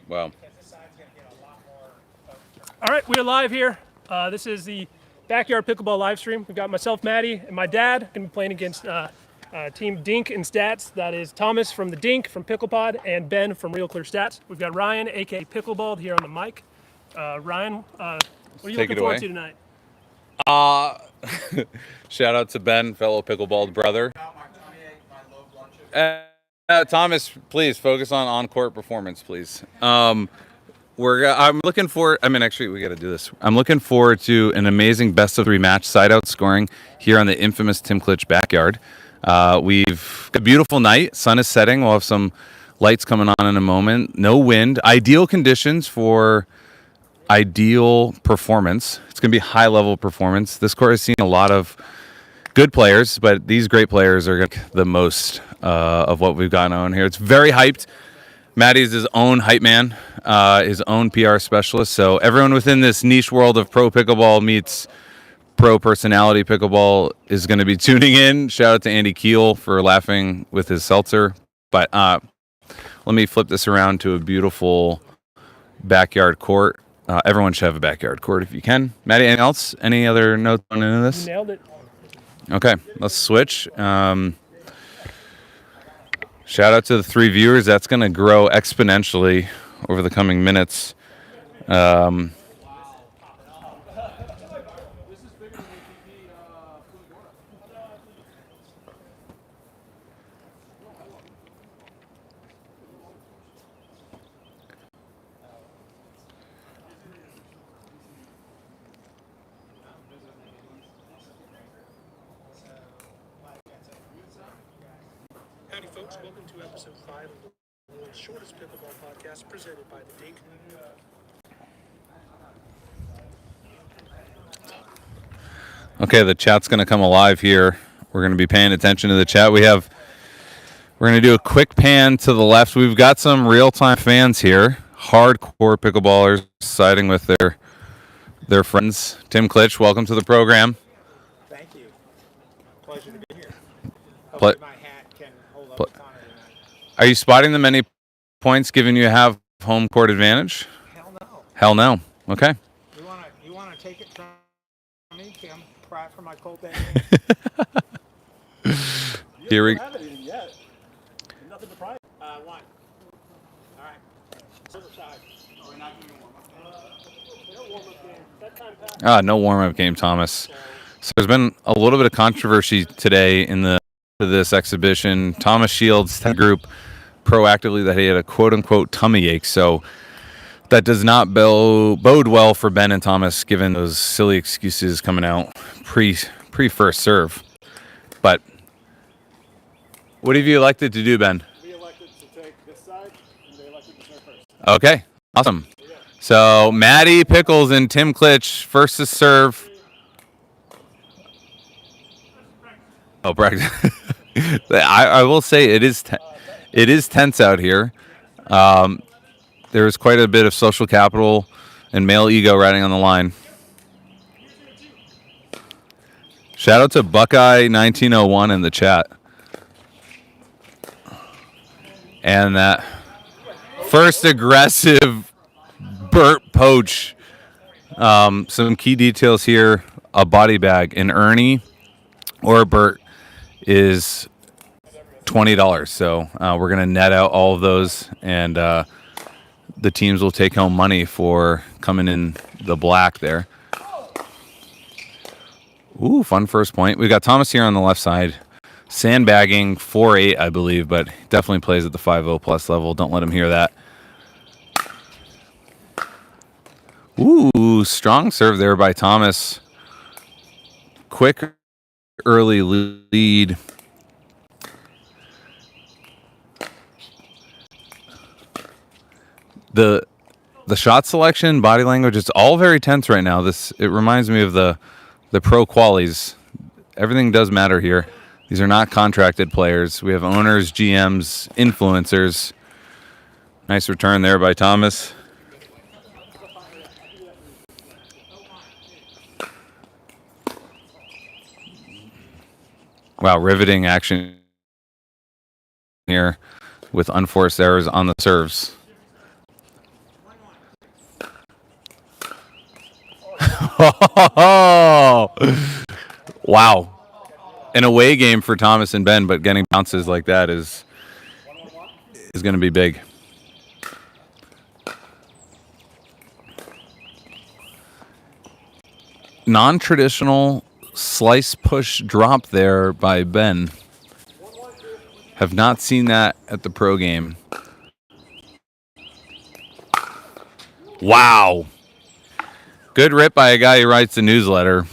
Wow. All right, we are live here. This is the Backyard Pickleball live stream. We've got myself, Matty, and my dad going to be playing against Team Dink in Stats. That is Thomas from the Dink from PicklePod and Ben from Real Clear Stats. We've got Ryan, a.k.a. PickleBall, here on the mic. Ryan, what are you looking forward to tonight? Shout out to Ben, fellow pickleball brother. Thomas, please focus on on-court performance, please. I'm looking for. I mean, actually, we got to do this. I'm looking forward to an amazing best-of-3 match side-out scoring here on the infamous Tim Klitsch backyard. We've got a beautiful night. Sun is setting. We'll have some lights coming on in a moment. No wind. Ideal conditions for ideal performance. It's going to be high-level performance. This court has seen a lot of good players, but these great players are the most of what we've got on here. It's very hyped. Matty's his own hype man, his own PR specialist. So everyone within this niche world of pro pickleball meets pro personality pickleball is going to be tuning in. Shout out to Andy Keel for laughing with his seltzer. But let me flip this around to a beautiful backyard court. Everyone should have a backyard court if you can. Matty, anything else? Any other notes on any of this? You nailed it. Okay, let's switch. Shout out to the 3 viewers. That's going to grow exponentially over the coming minutes. Howdy, folks. Welcome to episode 5 of the world's shortest pickleball podcast presented by the Dink. Okay, the chat's going to come alive here. We're going to be paying attention to the chat. We're going to do a quick pan to the left. We've got some real-time fans here, hardcore pickleballers siding with their friends. Tim Klitsch, welcome to the program. Thank you. Pleasure to be here. Play- Hopefully my hat can hold up the camera tonight. Are you spotting the many points given you have home court advantage? Hell no. Hell no. Okay. You wanna take it from me? I'm cry for my cold day. Here we haven't even yet. Nothing to pride. One. All right. Silver side. Oh, we're not doing No warm-up game. That time passed. no warm-up game, Thomas. So there's been a little bit of controversy today in this exhibition. Thomas Shields' group proactively that he had a quote-unquote tummy ache. So that does not bode well for Ben and Thomas, given those silly excuses coming out pre-first serve. But what have you elected to do, Ben? We elected to take this side, and they elected to serve first. Okay, awesome. So Matty, Pickles, and Tim Klitsch first to serve. Oh, practice. I will say it is tense out here. There's quite a bit of social capital and male ego riding on the line. Shout out to Buckeye 1901 in the chat. And that first aggressive Burt poach. Some key details here. A body bag. An Ernie or a Burt is $20. So we're going to net out all of those. And the teams will take home money for coming in the black there. Ooh, fun first point. We've got Thomas here on the left side. Sandbagging 4-8, I believe, but definitely plays at the 5-0 plus level. Don't let him hear that. Ooh, strong serve there by Thomas. Quick early lead. The shot selection, body language, it's all very tense right now. It reminds me of the pro qualies. Everything does matter here. These are not contracted players. We have owners, GMs, influencers. Nice return there by Thomas. Wow, riveting action here with unforced errors on the serves. Oh, wow. An away game for Thomas and Ben, but getting bounces like that is going to be big. Non-traditional slice push drop there by Ben. Have not seen that at the pro game. Wow. Good rip by a guy who writes the newsletter.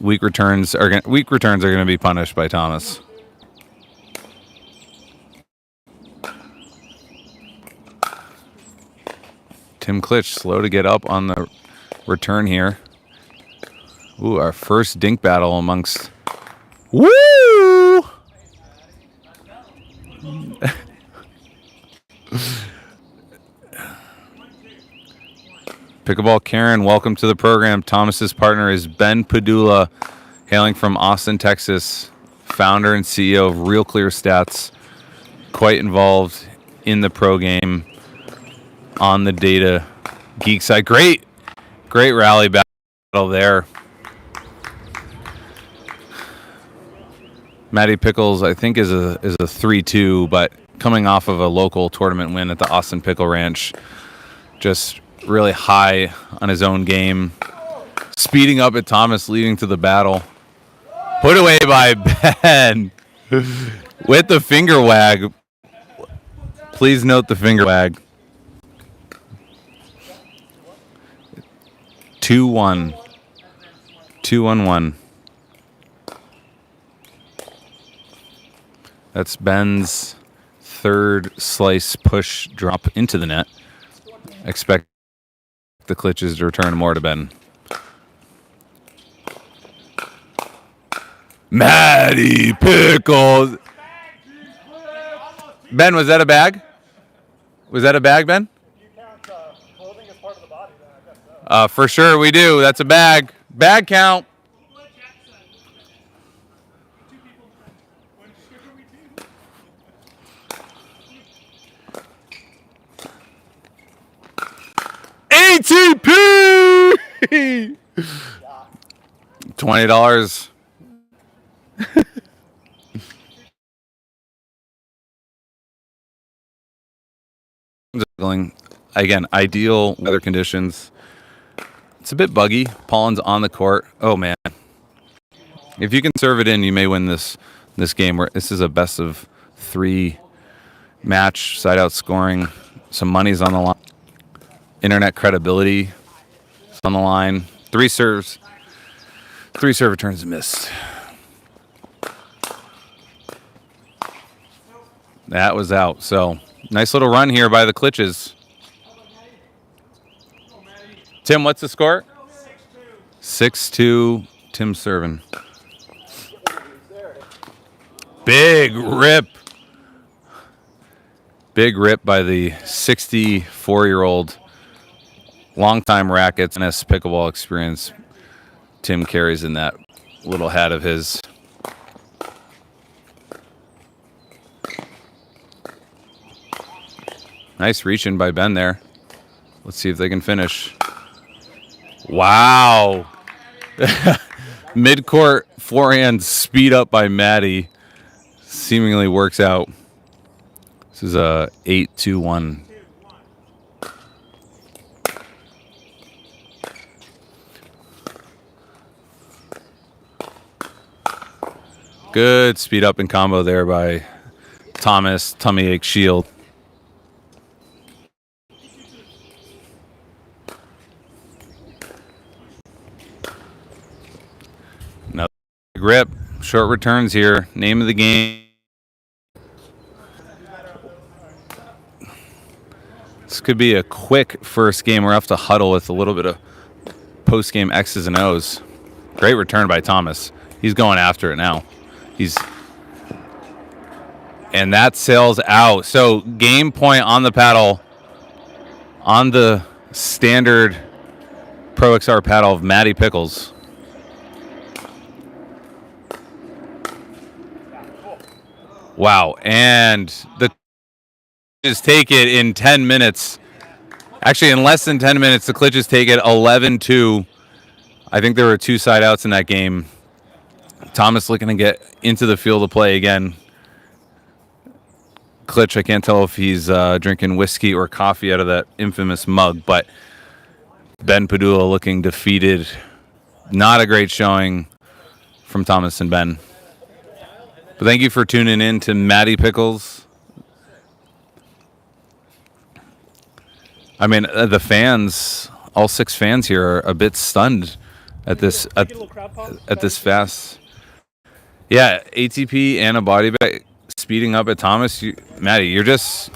Weak returns are going to be punished by Thomas. Tim Klitsch slow to get up on the return here. Ooh, our first dink battle amongst. Woo! Pickleball Karen, welcome to the program. Thomas's partner is Ben Padula, hailing from Austin, Texas, founder and CEO of Real Clear Stats, quite involved in the pro game on the data geek side. Great rally battle there. Matty Pickles, I think, is a 3-2, but coming off of a local tournament win at the Austin Pickle Ranch, just really high on his own game. Speeding up at Thomas, leading to the battle. Put away by Ben with the finger wag. Please note the finger wag. 2-1. 2-1-1. That's Ben's third slice push drop into the net. Expect the Klitches to return more to Ben. Matty Pickles. Ben, was that a bag? Was that a bag, Ben? For sure we do. That's a bag. Bag count. ATP! $20. Again, ideal weather conditions. It's a bit buggy. Pollen's on the court. Oh man. If you can serve it in, you may win this game. Where this is a best of 3 match, side out scoring. Some money's on the line. Internet credibility is on the line. 3 serve returns missed. That was out. So nice little run here by the Klitches. Tim, what's the score? 6-2. Tim serving. Big rip. Big rip by the 64-year-old longtime rackets and S pickleball experience Tim carries in that little hat of his. Nice reaching by Ben there. Let's see if they can finish. Wow. Mid-court forehand speed up by Matty. Seemingly works out. This is a 8-2-1. Good speed up and combo there by Thomas. Tummy ache shield. Another grip. Short returns here. Name of the game. This could be a quick first game. We're off to huddle with a little bit of post-game X's and O's. Great return by Thomas. He's going after it now. And that sails out. So game point on the paddle, on the standard Pro XR paddle of Matty Pickles. Wow. And the just take it in 10 minutes Actually, in less than 10 minutes, the Klitches take it 11-2. I think there were 2 side outs in that game. Thomas looking to get into the field of play again. Klitsch, I can't tell if he's drinking whiskey or coffee out of that infamous mug, but Ben Padula looking defeated. Not a great showing from Thomas and Ben. But thank you for tuning in to Matty Pickles. I mean, the fans, all 6 fans here are a bit stunned at this at this fast. Yeah, ATP and a body bag speeding up at Thomas. Matty, you're just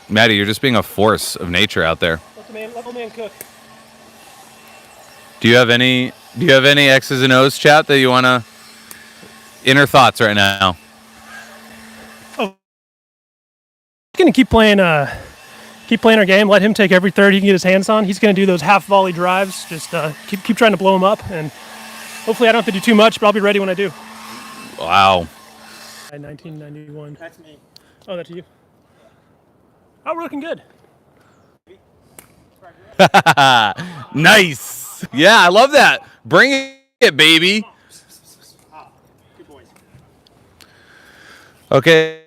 being a force of nature out there. Let the man cook. Do you have any X's and O's, chat, that you want to inner thoughts right now? Oh, gonna keep playing our game. Let him take every third he can get his hands on. He's gonna do those half volley drives. Just keep trying to blow him up, and hopefully I don't have to do too much, but I'll be ready when I do. Wow. 1991. That's me. Oh, that's you. Oh, we're looking good. Nice. Yeah, I love that. Bring it, baby. Good boys. Okay.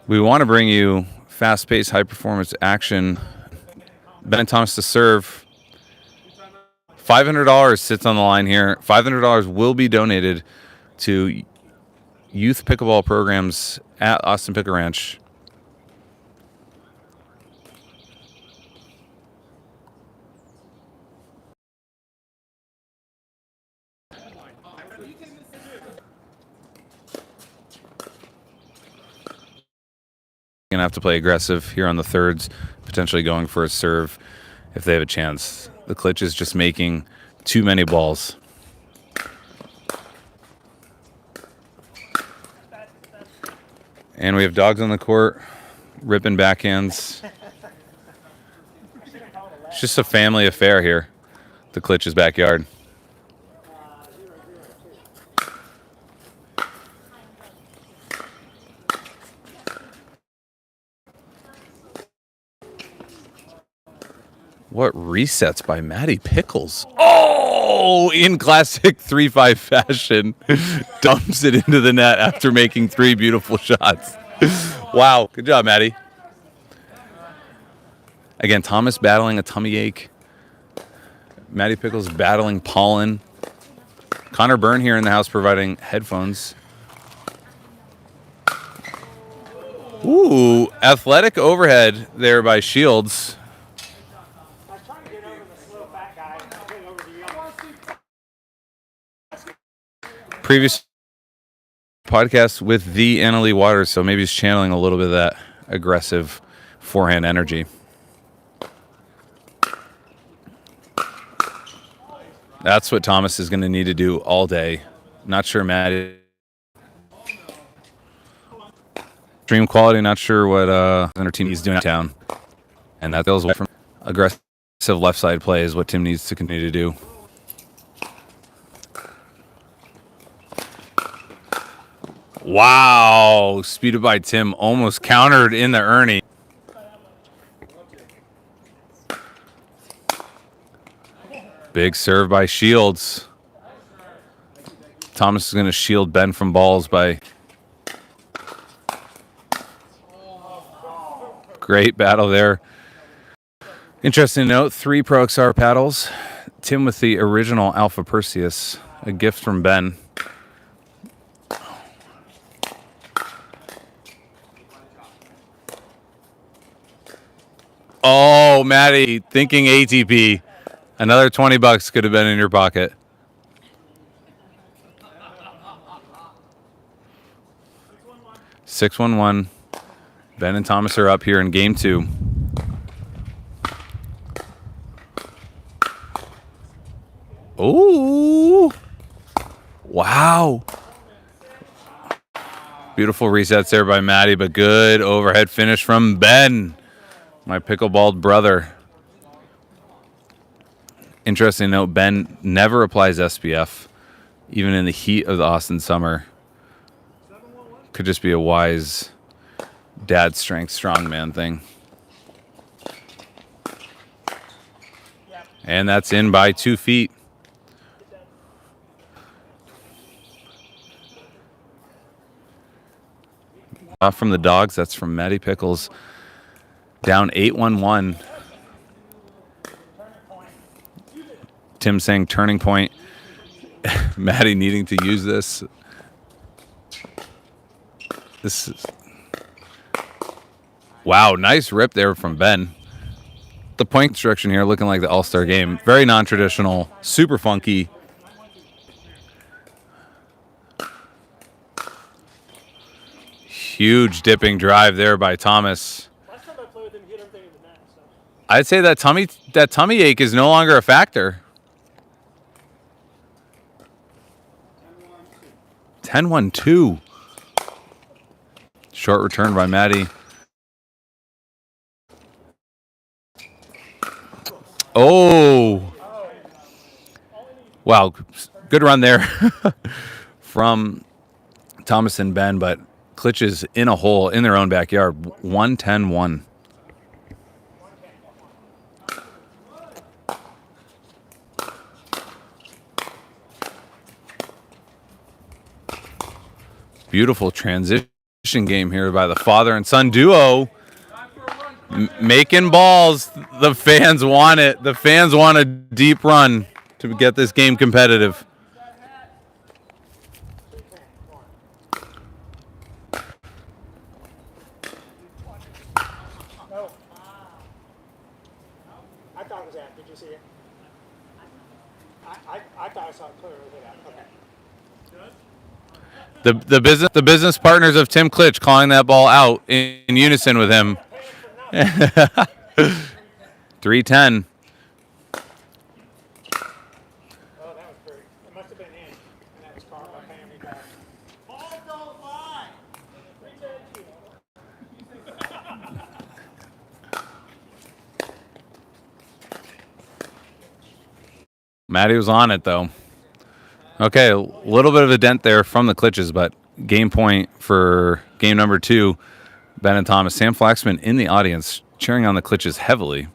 We want to bring you fast-paced, high-performance action. Ben and Thomas to serve. $500 sits on the line here. $500 will be donated to youth pickleball programs at Austin Pickle Ranch. Going to have to play aggressive here on the thirds, potentially going for a serve if they have a chance. The Klitsch is just making too many balls. And we have dogs on the court, ripping backhands. It's just a family affair here, the Klitsch's backyard. What resets by Matty Pickles? Oh, in classic 3-5 fashion, dumps it into the net after making 3 beautiful shots. Wow, good job, Matty. Again, Thomas battling a tummy ache. Matty Pickles battling pollen. Connor Byrne here in the house providing headphones. Ooh, athletic overhead there by Shields. Previous podcast with the Annalee Waters, so maybe he's channeling a little bit of that aggressive forehand energy. That's what Thomas is going to need to do all day. Not sure Matty. Stream quality, not sure what our team is doing in town. And that goes away from aggressive left side play is what Tim needs to continue to do. Wow, speeded by Tim, almost countered in the Ernie. Big serve by Shields. Thomas is going to shield Ben from balls by... Great battle there. Interesting note, 3 Pro XR paddles. Tim with the original Alpha Perseus, a gift from Ben. Oh, Matty, thinking ATP. Another $20 could have been in your pocket. $6-1-1. Ben and Thomas are up here in game 2. Oh, wow. Beautiful resets there by Matty, but good overhead finish from Ben, my pickleballed brother. Interesting note, Ben never applies SPF, even in the heat of the Austin summer. Could just be a wise dad strength strongman thing. And that's in by 2 feet. Off from the dogs. That's from Matty Pickles. Down 8-1-1. Tim saying turning point. Matty needing to use this. This is... Wow, nice rip there from Ben. The point construction here looking like the All-Star game. Very non-traditional, super funky. Huge dipping drive there by Thomas. Last time I played with him, he hit everything in the net. So. I'd say that tummy ache is no longer a factor. 10-1-2. Short return by Matty. Oh. Wow. Good run there from Thomas and Ben, but Klitsch's in a hole in their own backyard. 1-10-1. Beautiful transition game here by the father and son duo. Making balls. The fans want it. The fans want a deep run to get this game competitive. I thought it was that. Did you see it? I thought I saw it clearly. Okay. The business partners of Tim Klitsch calling that ball out in unison with him. 3-10. Oh, that was pretty. It must have been in. And that was caught by family back. Ball don't lie. Matty was on it, though. Okay, a little bit of a dent there from the Klitsch's, but game point for game number 2. Ben and Thomas. Sam Flaxman in the audience cheering on the Klitsch's heavily.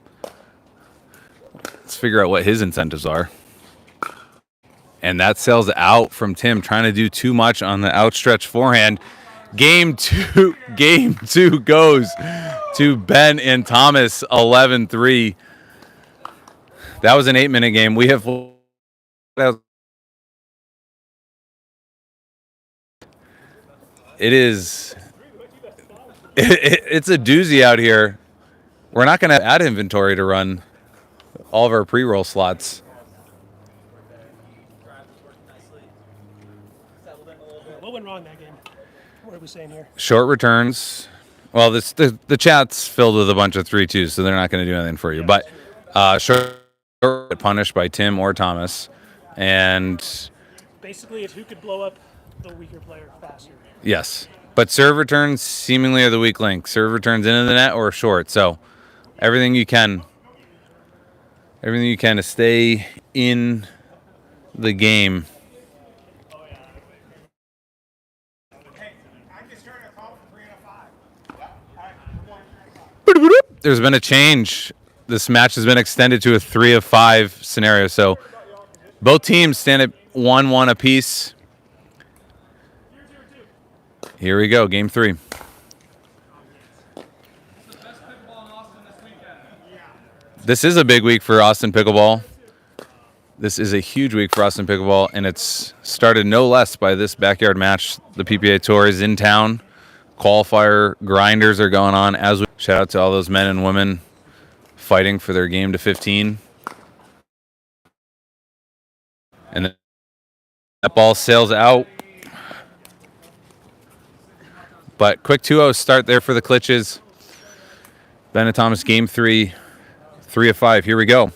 Let's figure out what his incentives are. And that sails out from Tim trying to do too much on the outstretched forehand. Game two goes to Ben and Thomas, 11-3. That was an 8-minute game. We have... It is... It's a doozy out here. We're not going to add inventory to run all of our pre-roll slots. What went wrong that game? What are we saying here? Short returns. Well, the chat's filled with a bunch of 3-2s, so they're not going to do anything for you. But short punished by Tim or Thomas. And basically, it's who could blow up the weaker player faster. Yes. But serve returns seemingly are the weak link. Serve returns into the net or short. So everything you can to stay in the game. There's been a change. This match has been extended to a 3 of 5 scenario. So both teams stand at 1-1 apiece. Here we go, game 3. This is a big week for Austin Pickleball. This is a huge week for Austin Pickleball, and it's started no less by this backyard match. The PPA Tour is in town. Qualifier grinders are going on. Shout out to all those men and women fighting for their game to 15. And that ball sails out. But quick 2-0 start there for the Klitsch's. Ben and Thomas, game 3, 3 of 5. Here we go.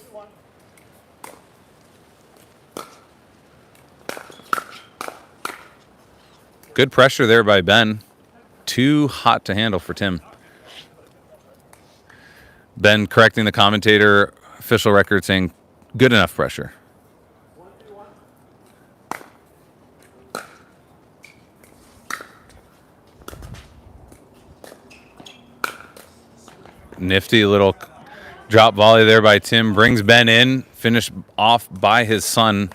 Good pressure there by Ben. Too hot to handle for Tim. Ben correcting the commentator, official record saying good enough pressure. Nifty little drop volley there by Tim. Brings Ben in. Finished off by his son.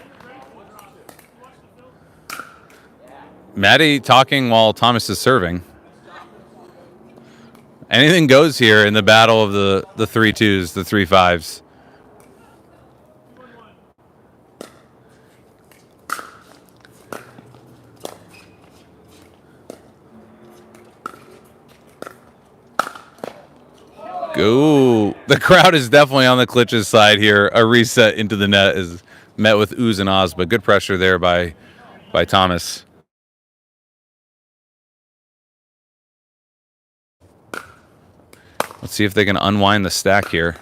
Matty talking while Thomas is serving. Anything goes here in the battle of the 3-2s, the 3-5s. Go. The crowd is definitely on the Klitsch's side here. A reset into the net is met with oohs and ahs, but good pressure there by Thomas. Let's see if they can unwind the stack here.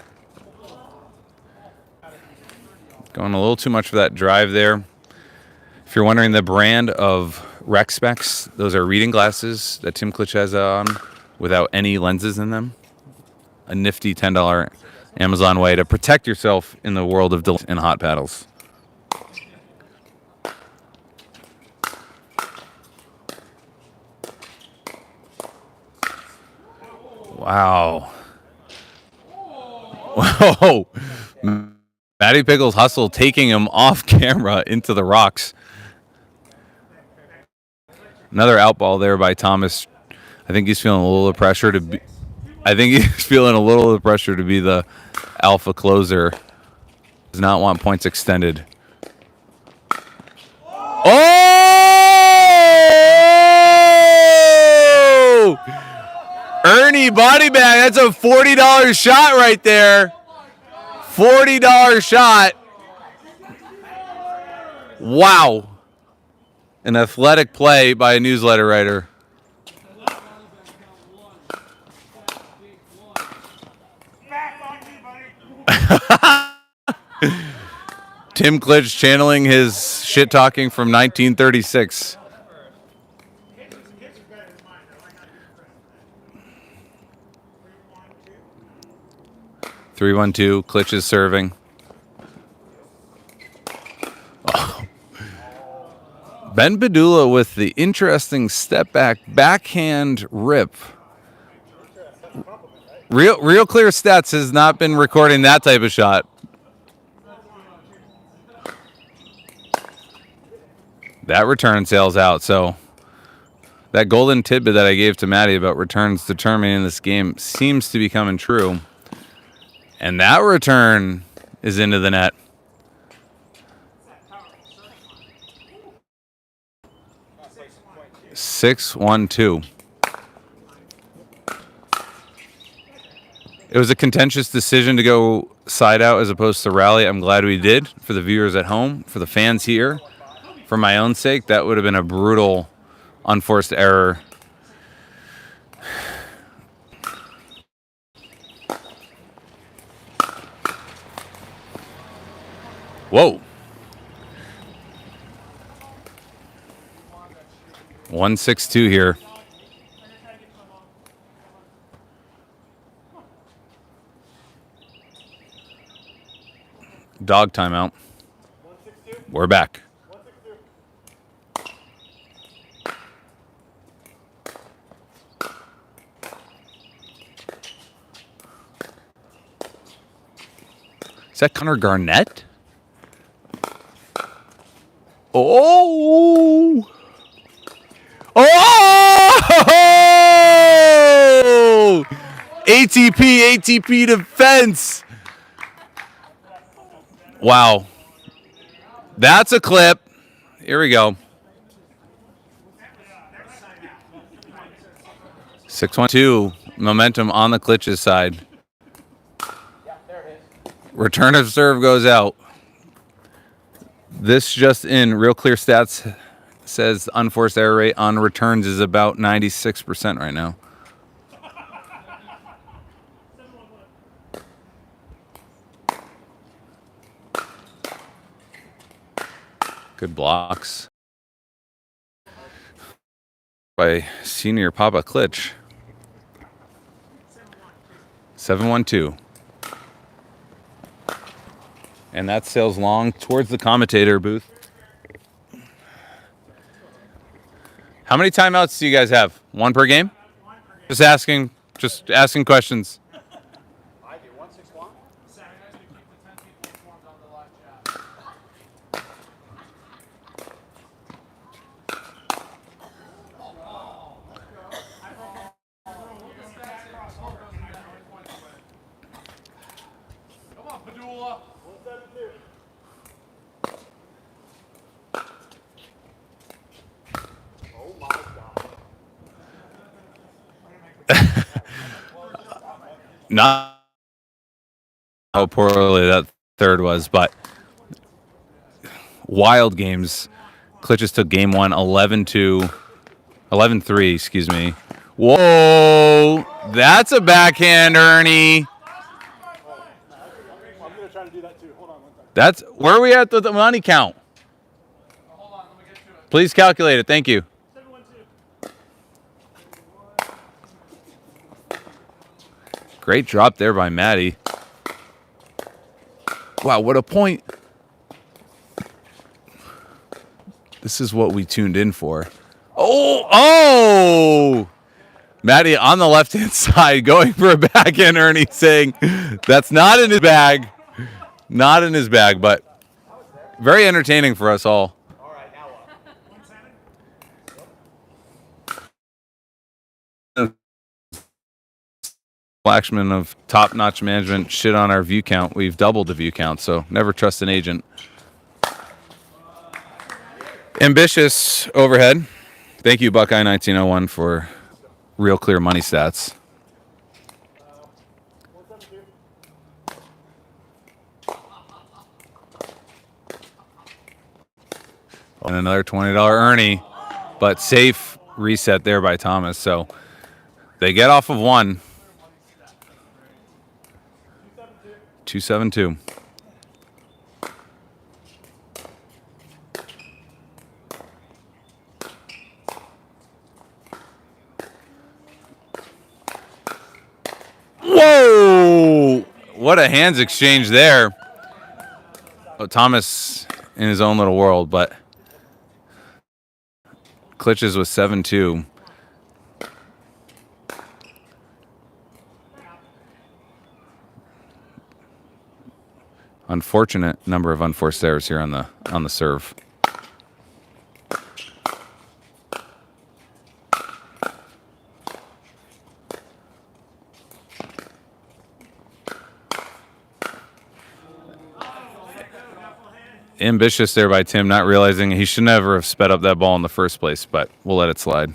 Going a little too much for that drive there. If you're wondering the brand of Rec Specs, those are reading glasses that Tim Klitsch has on without any lenses in them. A nifty $10 Amazon way to protect yourself in the world of delight and hot paddles. Wow. Whoa. Matty Pickle's hustle taking him off camera into the rocks. Another outball there by Thomas. I think he's feeling a little pressure to be the alpha closer. Does not want points extended. Oh! Ernie body bag. That's a $40 shot right there. $40 shot. Wow. An athletic play by a newsletter writer. Tim Klitsch channeling his shit talking from 1936. Three, 1-2. Klitsch is serving. Oh. Ben Padula with the interesting step back backhand rip. Real Clear Stats has not been recording that type of shot. That return sails out. So that golden tidbit that I gave to Matty about returns determining this game seems to be coming true. And that return is into the net. Six, 1-2. It was a contentious decision to go side out as opposed to rally. I'm glad we did for the viewers at home, for the fans here. For my own sake, that would have been a brutal, unforced error. Whoa. 1-6-2 here. Dog timeout. We're back. Is that Connor Garnett? Oh! Oh! ATP defense. Wow. That's a clip. Here we go. 6-1-2. Momentum on the Klitsch's side. Return of serve goes out. This just in, Real Clear Stats says unforced error rate on returns is about 96% right now. Good blocks by senior Papa Klitsch. 7-1-2. And that sails long towards the commentator booth. How many timeouts do you guys have? One per game? Just asking questions. Not how poorly that third was, but wild games. Klitsch's took game one 11-2, 11-3, excuse me. Whoa, that's a backhand, Ernie. I'm gonna try to do that too. Hold on one second. That's where are we at the money count? Hold on, let me get to it. Please calculate it. Thank you. 7-1-2. Great drop there by Matty. Wow, what a point. This is what we tuned in for. Oh! Matty on the left-hand side going for a backhand, Ernie saying that's not in his bag. Not in his bag, but very entertaining for us all. All right, now what? Flaxman of top-notch management shit on our view count. We've doubled the view count, so never trust an agent. Ambitious overhead. Thank you, Buckeye 1901, for real clear money stats. And another $20 Ernie, but safe reset there by Thomas. So they get off of one. 272. Whoa! What a hands exchange there. Oh, Thomas in his own little world, but Klitsch's was 7-2. Unfortunate number of unforced errors here on the serve. Ambitious there by Tim, not realizing he should never have sped up that ball in the first place, but we'll let it slide.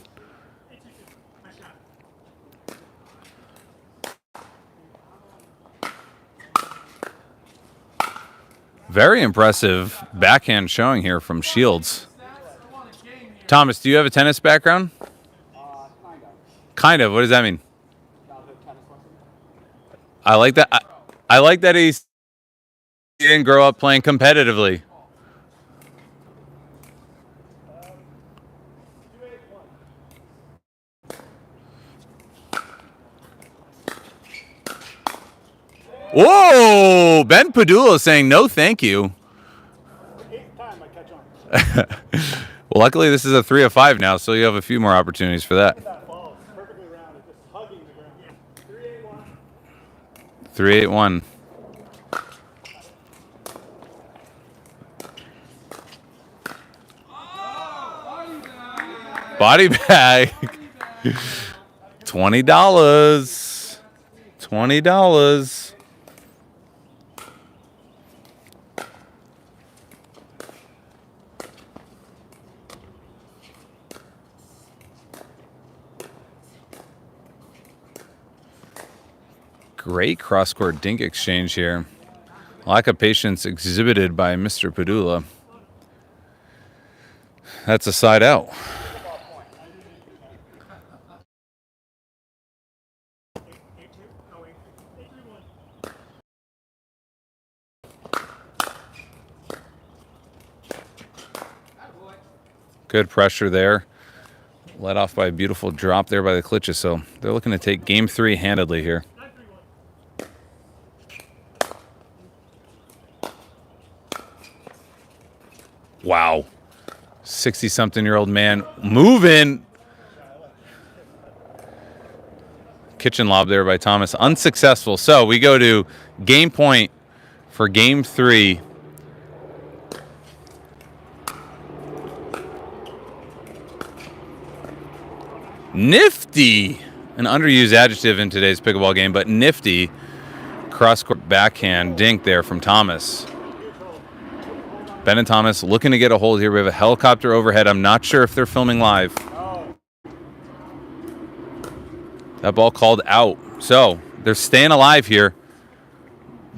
Very impressive backhand showing here from Shields. Thomas, do you have a tennis background? Kind of. What does that mean? I like that. I like that he didn't grow up playing competitively. Whoa! Ben Padula saying no thank you. 8th time I catch on. Well, luckily this is a 3 of 5 now, so you have a few more opportunities for that. That ball is perfectly rounded, just hugging the ground. 3-8-1. 3-8-1. Body bag. $20. $20. Great cross-court dink exchange here. Lack of patience exhibited by Mr. Padula. That's a side out. Good pressure there. Led off by a beautiful drop there by the Klitsch's. So they're looking to take game 3 handedly here. Wow. 60-something-year-old man moving. Kitchen lob there by Thomas. Unsuccessful. So we go to game point for game 3. Nifty. An underused adjective in today's pickleball game, but nifty. Cross-court backhand dink there from Thomas. Ben and Thomas looking to get a hold here. We have a helicopter overhead. I'm not sure if they're filming live. That ball called out. So They're staying alive here.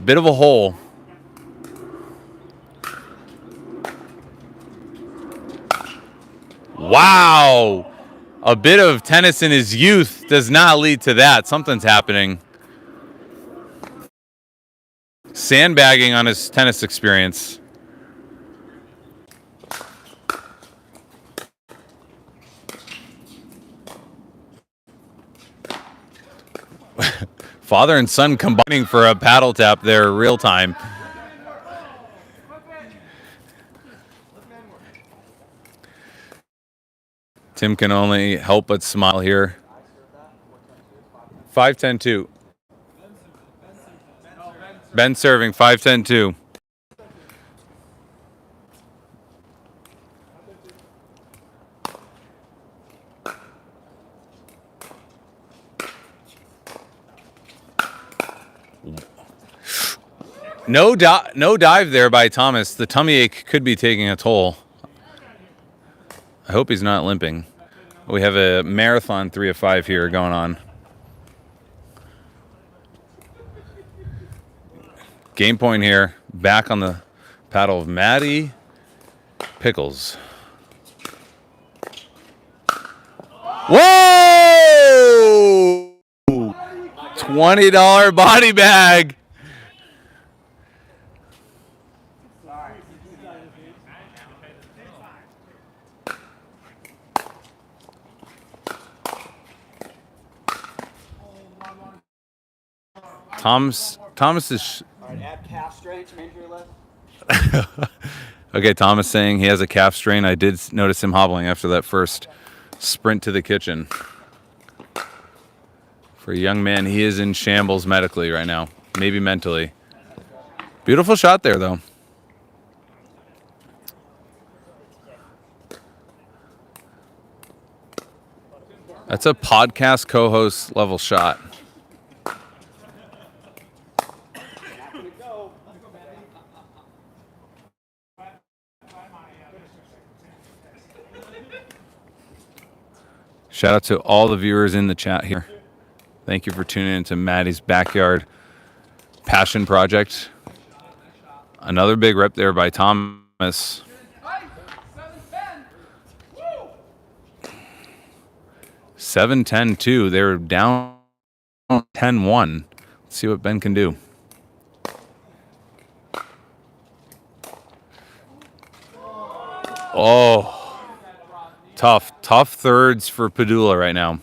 Bit of a hole. Wow. A bit of tennis in his youth does not lead to that. Something's happening. Sandbagging on his tennis experience. Father and son combining for a paddle tap there real time. Tim can only help but smile here. 5-10-2. Ben serving 5-10-2. No dive there by Thomas. The tummy ache could be taking a toll. I hope he's not limping. We have a marathon 3 of 5 here going on. Game point here. Back on the paddle of Matty. Pickles. Whoa! $20 body bag. Thomas is. All right, add calf strain to injury list. Okay, Thomas saying he has a calf strain. I did notice him hobbling after that first sprint to the kitchen. For a young man, he is in shambles medically right now, maybe mentally. Beautiful shot there, though. That's a podcast co-host level shot. Shout out to all the viewers in the chat here. Thank you for tuning in to Matty's Backyard Passion Project. Another big rep there by Thomas. 7-10-2. They're down 10-1. Let's see what Ben can do. Oh. Tough thirds for Padula right now.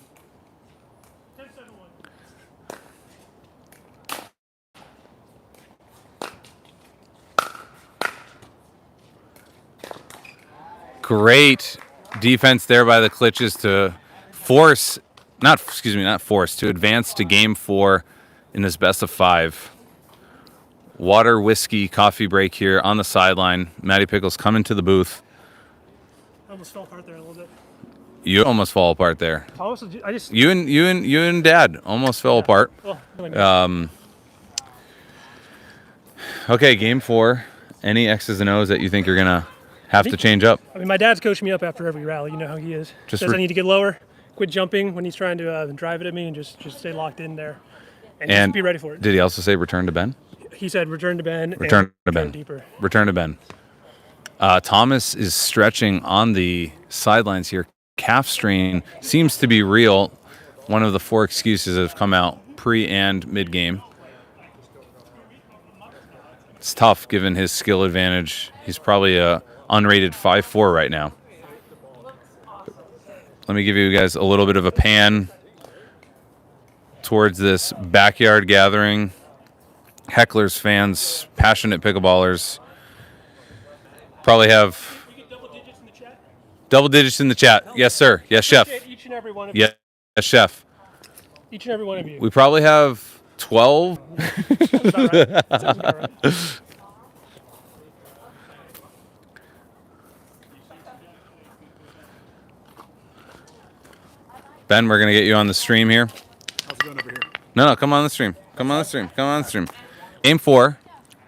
Great defense there by the Klitches to to advance to game 4 in this best of 5. Water, whiskey, coffee break here on the sideline. Matty Pickles coming to the booth. I almost fell apart there a little bit. You almost fall apart there. You and Dad almost fell apart. Well, okay, game 4. Any X's and O's that you think you're gonna have to change up? I mean, my dad's coaching me up after every rally. You know how he is. Just Says I need to get lower, quit jumping when he's trying to drive it at me, and just stay locked in there, and just be ready for it. Did he also say return to Ben? He said return to Ben. Return to Ben. Deeper. Return to Ben. Thomas is stretching on the sidelines here. Calf strain seems to be real. One of the 4 excuses have come out pre and mid game. It's tough given his skill advantage. He's probably a unrated 5-4 right now. Let me give you guys a little bit of a pan towards this backyard gathering. Hecklers, fans, passionate pickleballers. Probably have double digits in the chat. Yes, sir. Yes, chef. Each and every one of you. Yes, chef. Each and every one of you. We probably have 12. Sounds about right. Sounds about right. Ben, we're going to get you on the stream here. How's it going over here? No, come on the stream. Come on the stream. Come on the stream. Game 4.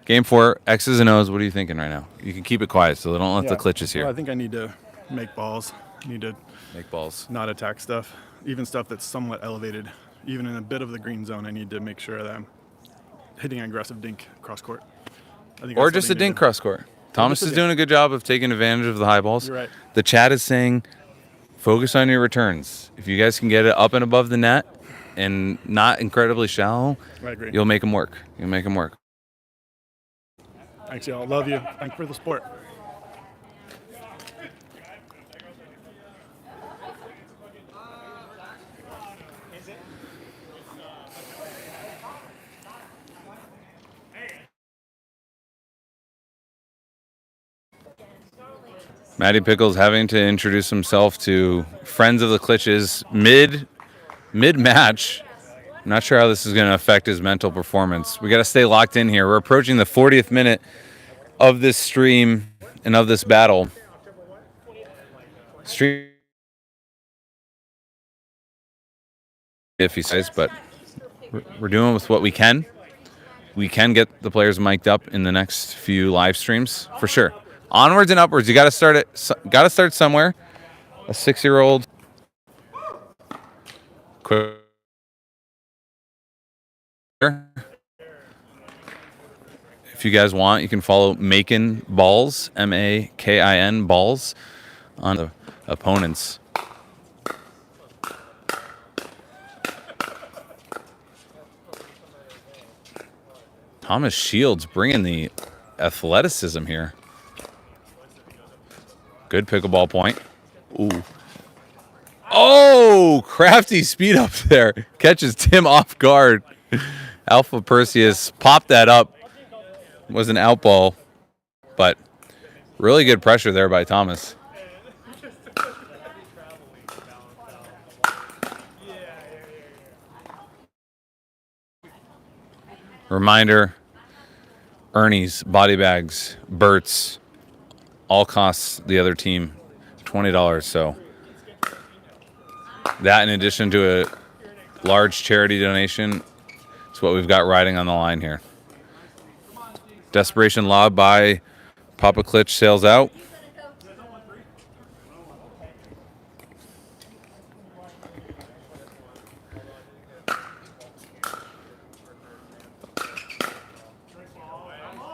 Game 4, X's and O's. What are you thinking right now? You can keep it quiet so they don't let the Klitches hear. Well, I think I need to make balls. I need to Make balls. not attack stuff, even stuff that's somewhat elevated even in a bit of the green zone, I need to make sure that I'm hitting an aggressive dink cross court. Or just a dink cross court. Thomas is doing a good job of taking advantage of the high balls. You're right. The chat is saying, focus on your returns. If you guys can get it up and above the net and not incredibly shallow, I agree. you'll make them work. You'll make them work. Thanks, y'all. Love you. Thanks for the sport. Matty Pickle's having to introduce himself to friends of the Klitsch's mid-match. I'm not sure how this is going to affect his mental performance. We got to stay locked in here. We're approaching the 40th minute of this stream and of this battle. Stream if he says, but we're doing with what we can. We can get the players mic'd up in the next few live streams for sure. Onwards and upwards. You got to start it. Got to start somewhere. A 6-year-old. Quick. If you guys want, you can follow Makin Balls, MAKIN Balls, on the opponents. Thomas Shields bringing the athleticism here. Good pickleball point. Ooh. Oh, crafty speed up there. Catches Tim off guard. Alpha Perseus popped that up. Was an out ball, but really good pressure there by Thomas. Reminder, Ernie's, body bags, Bert's, all costs the other team $20. So that, in addition to a large charity donation, is what we've got riding on the line here. Desperation lob by Papa Klitsch sails out.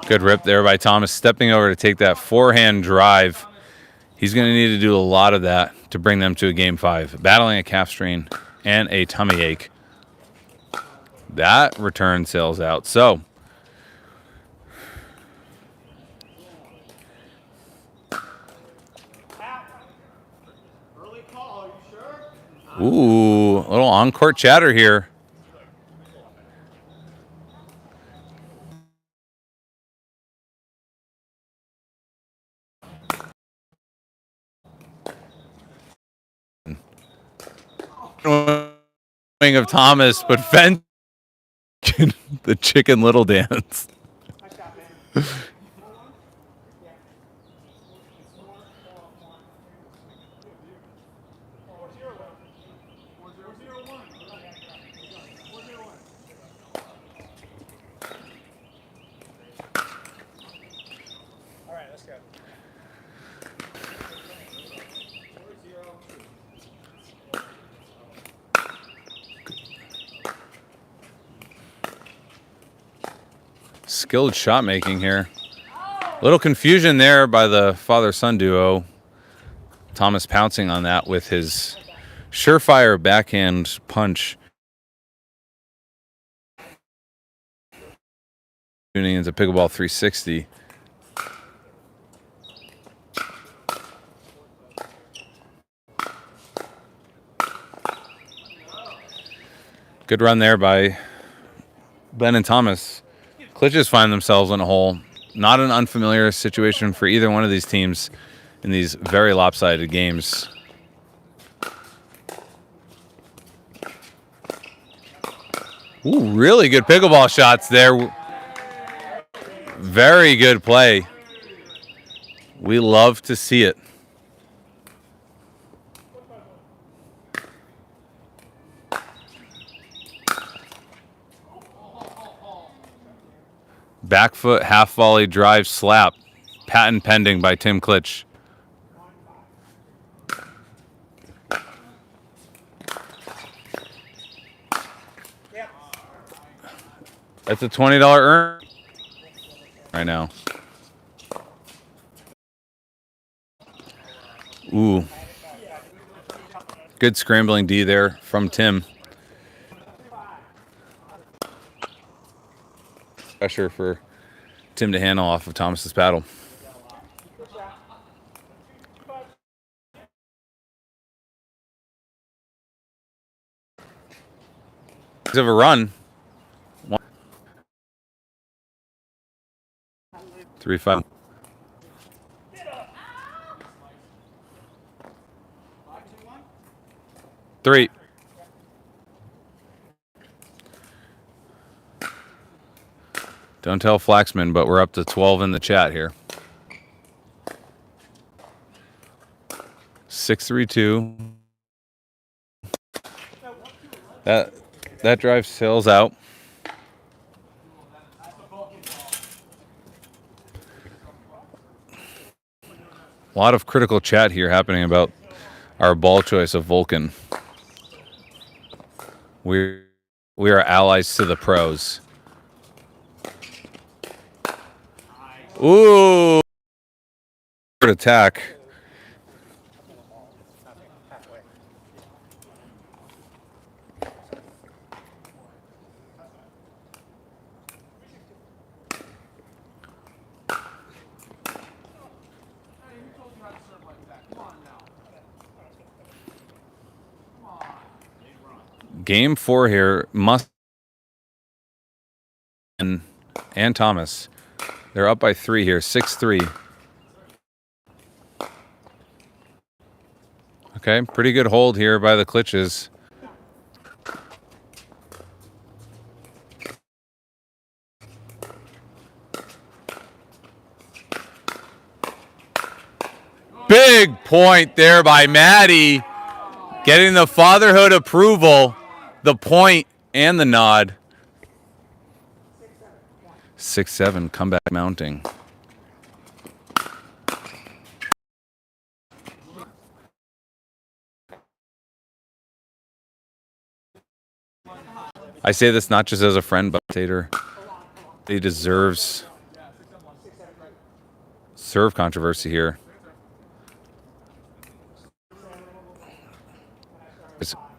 Good rip there by Thomas, stepping over to take that forehand drive. He's going to need to do a lot of that to bring them to a game 5. Battling a calf strain and a tummy ache. That return sails out. So, ooh, a little on-court chatter here. Of Thomas, but Fenn the Chicken Little dance. Skilled shot making here. A little confusion there by the father-son duo. Thomas pouncing on that with his surefire backhand punch. Tuning into Pickleball 360. Good run there by Ben and Thomas. Klitsch's find themselves in a hole. Not an unfamiliar situation for either one of these teams in these very lopsided games. Ooh, really good pickleball shots there. Very good play. We love to see it. Back foot, half volley, drive, slap. Patent pending by Tim Klitsch. That's a $20 earn right now. Ooh. Good scrambling D there from Tim. Pressure for Tim to handle off of Thomas's paddle. He's have a run. 3-5. Three. Don't tell Flaxman, but we're up to 12 in the chat here. 6-3-2. That drive sails out. A lot of critical chat here happening about our ball choice of Vulcan. We are allies to the pros. Ooh, attack. Game 4 here. Must and Thomas. They're up by 3 here. 6-3. Okay, pretty good hold here by the Klitches. Big point there by Matty. Getting the fatherhood approval, the point and the nod. 6-7, comeback mounting. I say this not just as a friend, but Tater. He deserves serve controversy here.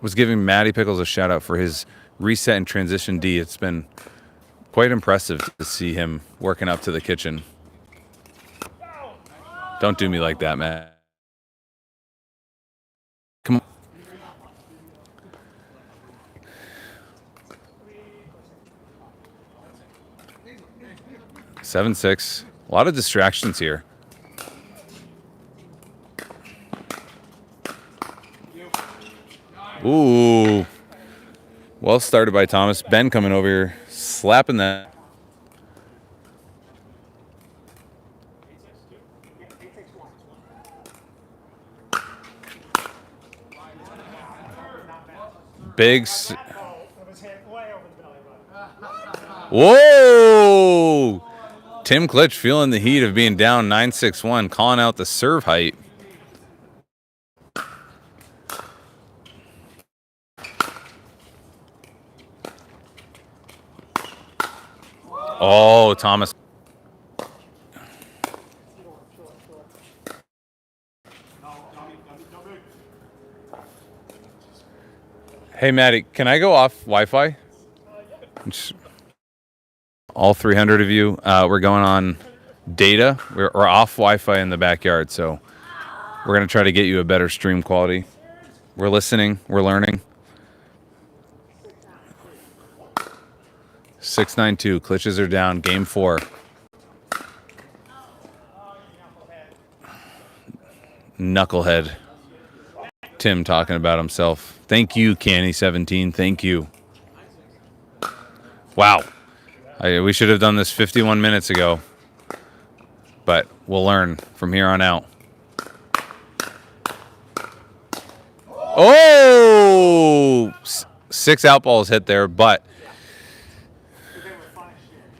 Was giving Matty Pickles a shout out for his reset and transition D. It's been quite impressive to see him working up to the kitchen. Don't do me like that, Matt. Come on. 7-6. A lot of distractions here. Ooh. Well started by Thomas. Ben coming over here, slapping that. Big. Whoa! Tim Klitsch feeling the heat of being down 9-6-1, calling out the serve height. Oh, Thomas. Hey, Matty, can I go off Wi-Fi? All 300 of you, we're going on data. We're off Wi-Fi in the backyard, so we're going to try to get you a better stream quality. We're listening. We're learning. 6-9-2. Klitches are down. Game 4. Knucklehead. Tim talking about himself. Thank you, Canny17. Thank you. Wow. We should have done this 51 minutes ago. But we'll learn from here on out. Oh! 6 out balls hit there, but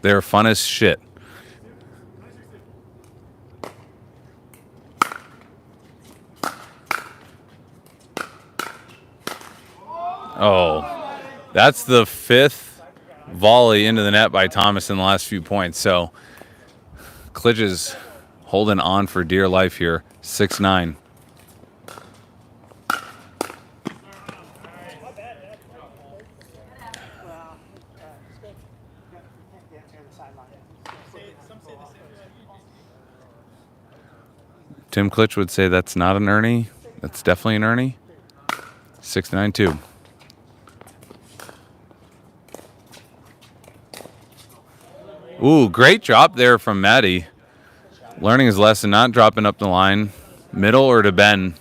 they were fun as shit. Oh, that's the 5th volley into the net by Thomas in the last few points. So Klitsch is holding on for dear life here. 6-9. Tim Klitsch would say that's not an Ernie. That's definitely an Ernie. 6-9-2. Ooh, great drop there from Matty. Learning his lesson, not dropping up the line. Middle or to Ben.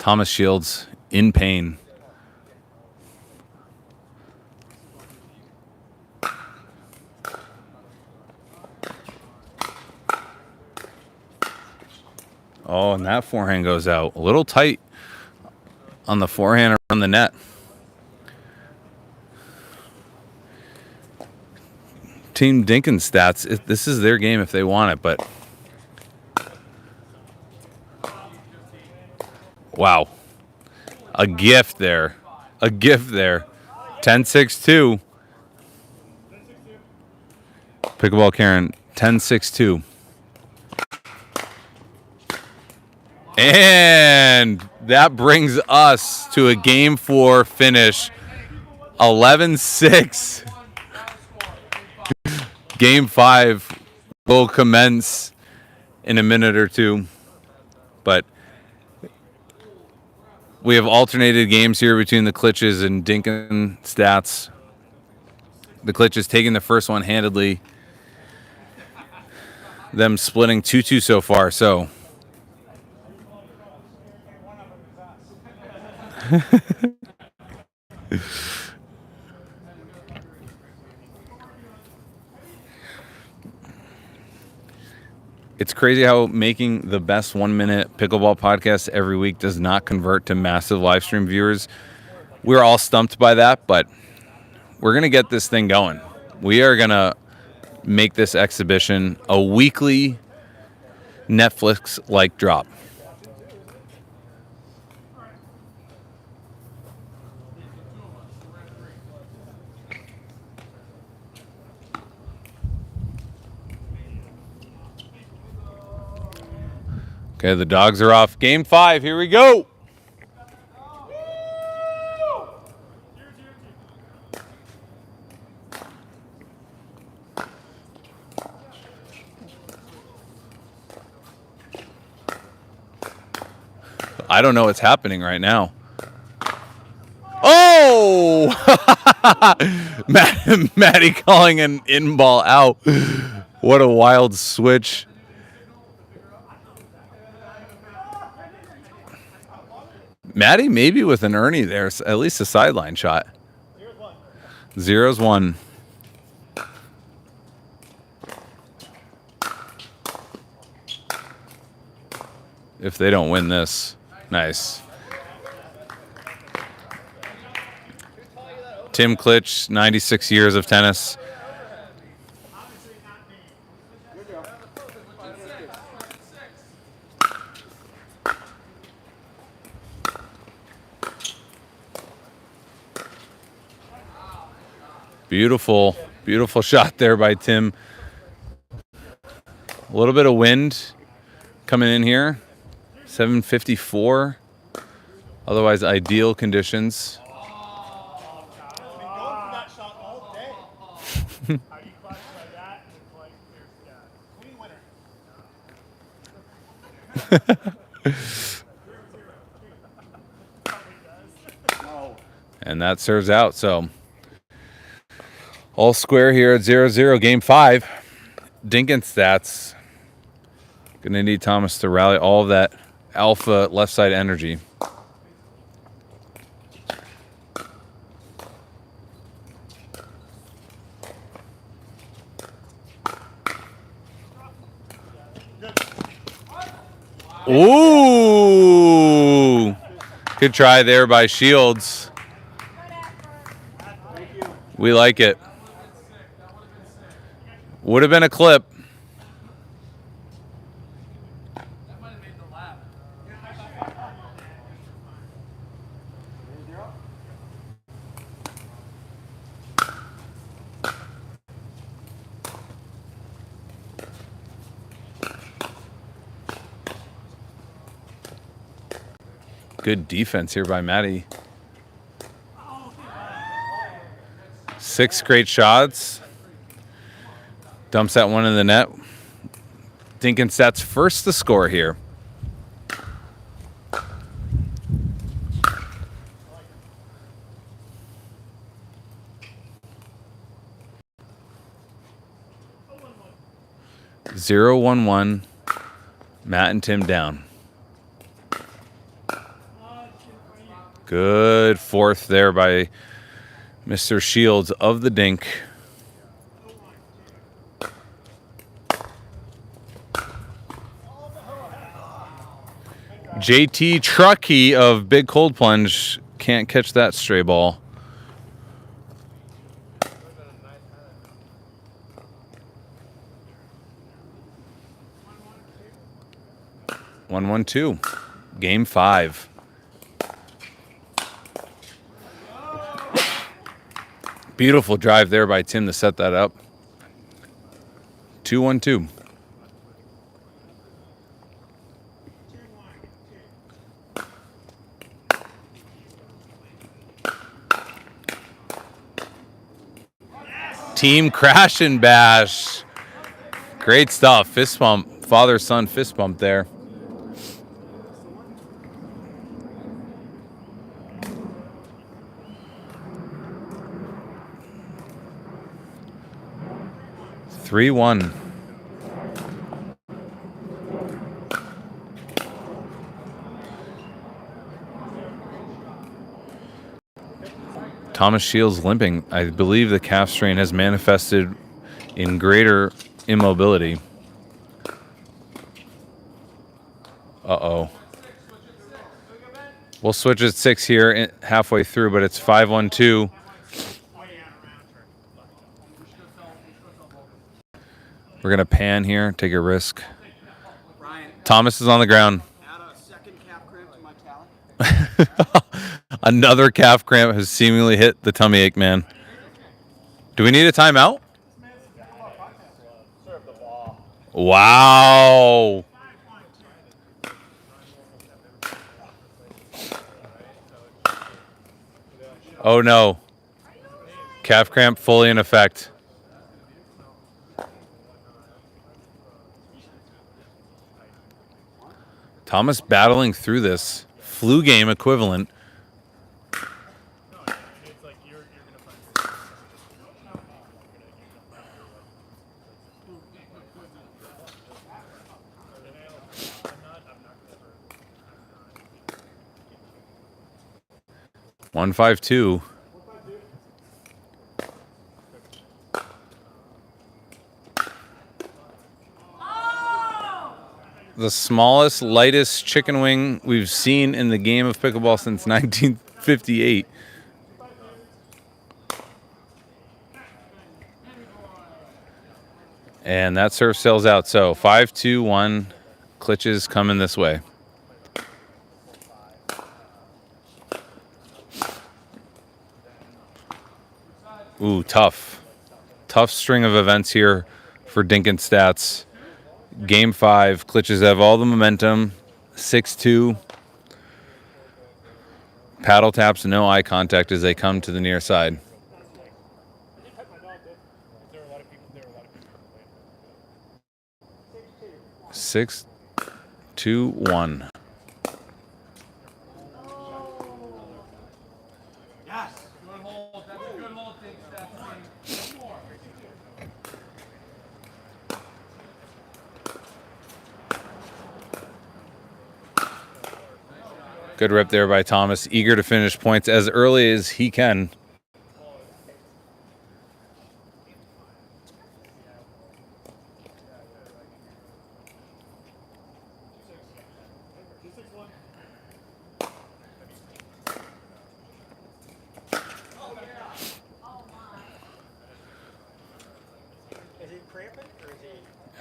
Thomas Shields in pain. Oh, and that forehand goes out. A little tight on the forehand around the net. Team Dinkin stats, this is their game if they want it, but wow. A gift there. A gift there. 10-6-2. Pickleball Karen, 10-6-2. And that brings us to a Game 4 finish. 11-6. Game 5 will commence in a minute or two. But we have alternated games here between the Klitches and Dinkin stats. The Klitches taking the first one handedly. Them splitting 2-2 so far. So it's crazy how making the best 1 minute pickleball podcast every week does not convert to massive live stream viewers. We're all stumped by that, but we're going to get this thing going. We are going to make this exhibition a weekly Netflix-like drop. Okay, the dogs are off. Game 5, here we go. I don't know what's happening right now. Oh! Matty calling an in-ball out. What a wild switch. Matty maybe with an Ernie there, at least a sideline shot. 0-1. If they don't win this. Nice. Tim Klitsch, 96 years of tennis. Beautiful, beautiful shot there by Tim. A little bit of wind coming in here. 754. Otherwise, ideal conditions. And that serves out. So all square here at 0-0, game 5. Dinkin stats. Gonna need Thomas to rally all of that alpha left side energy. Ooh! Good try there by Shields. We like it. Would have been a clip. Good defense here by Matty. 6 great shots. Dumps that one in the net. Dink and Stats first to score here. Zero, 1-1. Matt and Tim down. Good fourth there by Mr. Shields of the Dink. JT Truckee of Big Cold Plunge can't catch that stray ball. One, 1-2. Game 5. Beautiful drive there by Tim to set that up. 2-1-2. Team crash and bash. Great stuff. Fist bump. Father-son fist bump there. Three, 1. Thomas Shields limping. I believe the calf strain has manifested in greater immobility. Uh-oh. We'll switch at 6 here halfway through, but it's 5-1-2. We're going to pan here, take a risk. Ryan, Thomas is on the ground. add a second calf cramp to my talent. Another calf cramp has seemingly hit the tummy ache man. Do we need a timeout? Wow. Oh no. Calf cramp fully in effect. Thomas battling through this. Flu game equivalent. One, 5-2. The smallest, lightest chicken wing we've seen in the game of pickleball since 1958. And that serve sails out. So 5-2-1. Klitsch's coming this way. Ooh, tough. Tough string of events here for Dink and Stats. Game 5, Klitsch's have all the momentum. 6-2. Paddle taps, no eye contact as they come to the near side. Six, 2, 1. Good rip there by Thomas, eager to finish points as early as he can. Is he cramping or is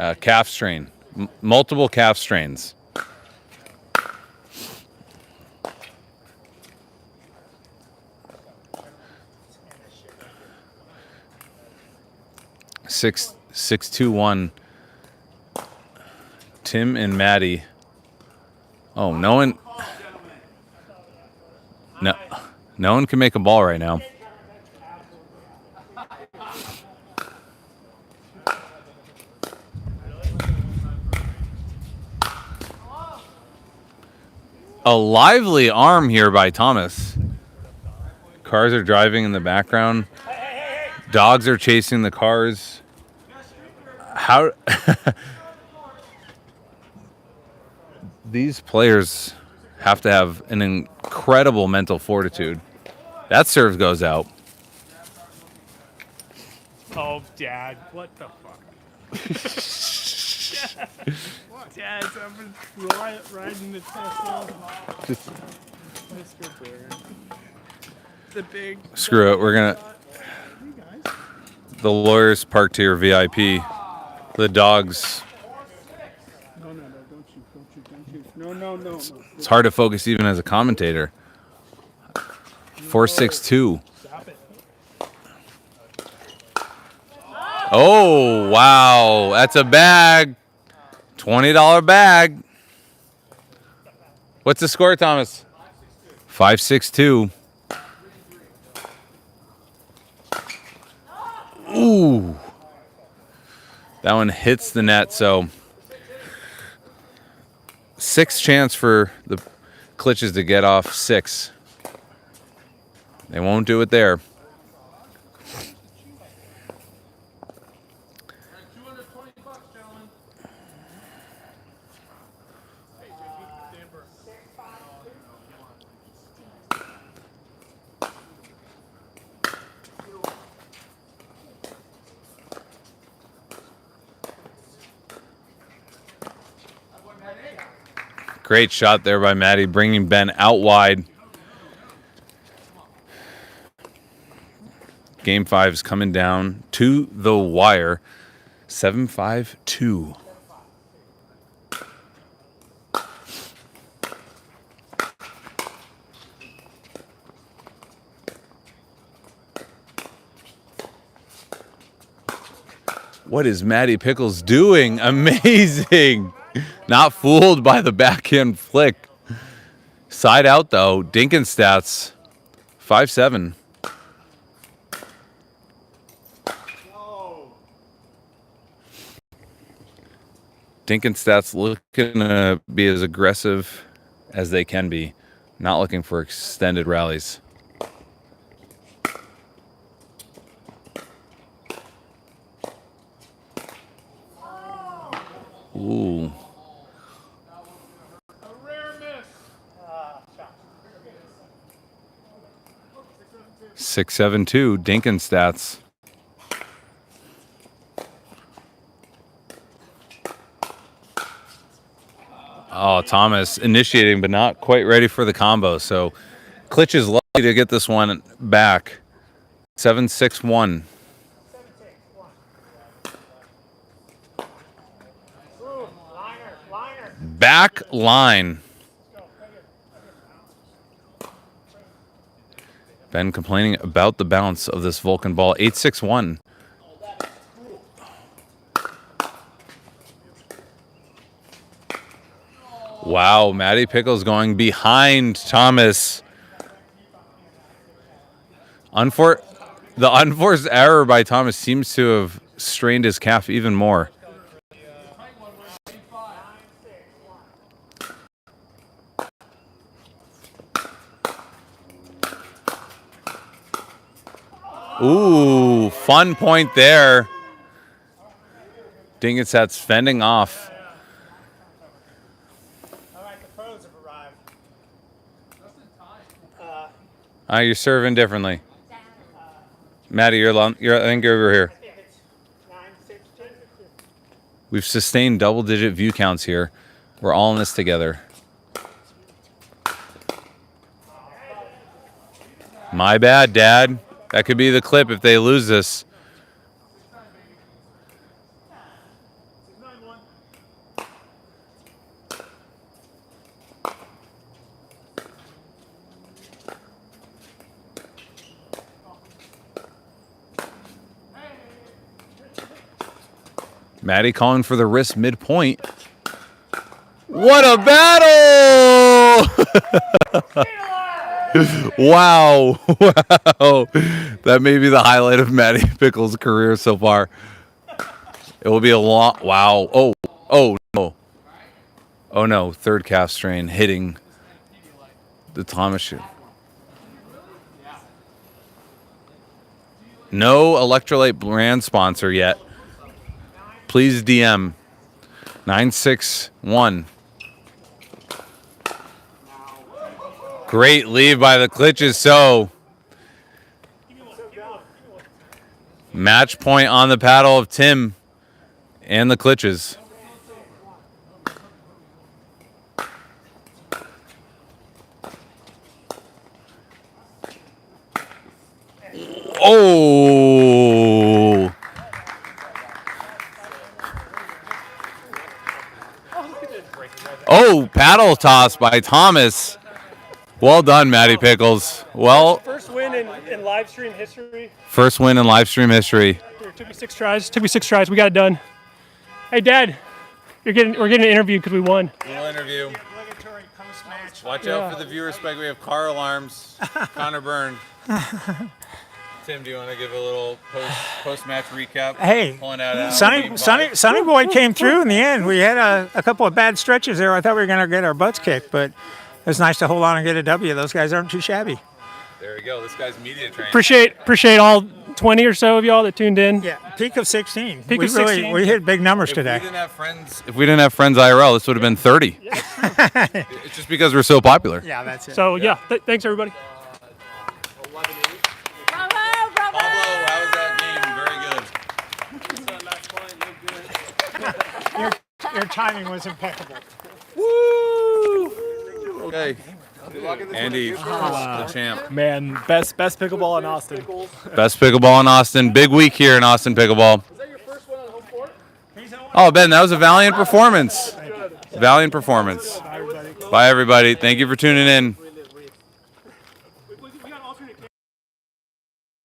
he? Calf strain, multiple calf strains. Six, 6-2-1. Tim and Matty. Oh, no one. No one can make a ball right now. A lively arm here by Thomas. Cars are driving in the background. Dogs are chasing the cars. How these players have to have an incredible mental fortitude. That serve goes out. Oh, Dad, what the fuck? Dad's up and riding the Tesla. The big. Screw it. We're gonna. The lawyers parked here VIP. The dogs. No, don't shoot. No. It's hard to focus even as a commentator. 4-6-2. Stop it. Oh, wow. That's a bag. $20 bag. What's the score, Thomas? 5-6-2. Ooh. That one hits the net, so 6 chance for the Klitches to get off 6. They won't do it there. Great shot there by Matty, bringing Ben out wide. Game 5 is coming down to the wire. 7-5-2. What is Matty Pickles doing? Amazing. Not fooled by the backhand flick. Side out, though. Dink and stats. 5-7. Dink and stats looking to be as aggressive as they can be. Not looking for extended rallies. Ooh. 6-7-2. Dink and stats. Oh, Thomas initiating, but not quite ready for the combo. So Klitsch is lucky to get this one back. 7-6-1. Back line. Ben complaining about the bounce of this Vulcan ball. 8-6-1. Wow, Matty Pickles going behind Thomas. The unforced error by Thomas seems to have strained his calf even more. Ooh, fun point there. Dinginsat's fending off. All right, the pros have arrived. You're serving differently. Matty, I think you're over here. It's 9-6-2. We've sustained double-digit view counts here. We're all in this together. My bad, Dad. That could be the clip if they lose this. Matty calling for the wrist midpoint. What a battle! Wow. Wow. That may be the highlight of Matty Pickle's career so far. It will be a long. Wow. Oh no. Oh no. Third calf strain hitting the Thomas shoe. No electrolyte brand sponsor yet. Please DM 961. Great lead by the Klitches. So match point on the paddle of Tim and the Klitches. Oh. Oh, paddle toss by Thomas. Well done, Matty Pickles. Well, First win in live stream history. first win in live stream history. It took me 6 tries. We got it done. Hey, Dad, we're getting an interview because we won. Little interview. Obligatory post-match. Watch out for the viewer spec. We have car alarms. Connor Byrne. Tim, do you want to give a little post-match recap? Hey, Pulling out Sonny Boy came through in the end. We had a couple of bad stretches there. I thought we were going to get our butts kicked, but it was nice to hold on and get a W. Those guys aren't too shabby. There we go. This guy's media trained. Appreciate all 20 or so of y'all that tuned in. Yeah, peak of 16. Peak of 16. We hit big numbers today. If we didn't have friends IRL, this would have been 30. It's just because we're so popular. Yeah, that's it. So yeah, thanks everybody. Pablo, how was that game? Very good. Your timing was impeccable. Woo! Okay. Andy, the champ. Man, best pickleball in Austin. Best pickleball in Austin. Big week here in Austin Pickleball. Was that your first one on home court? Oh, Ben, that was a valiant performance. Valiant performance. Bye, everybody. Thank you for tuning in.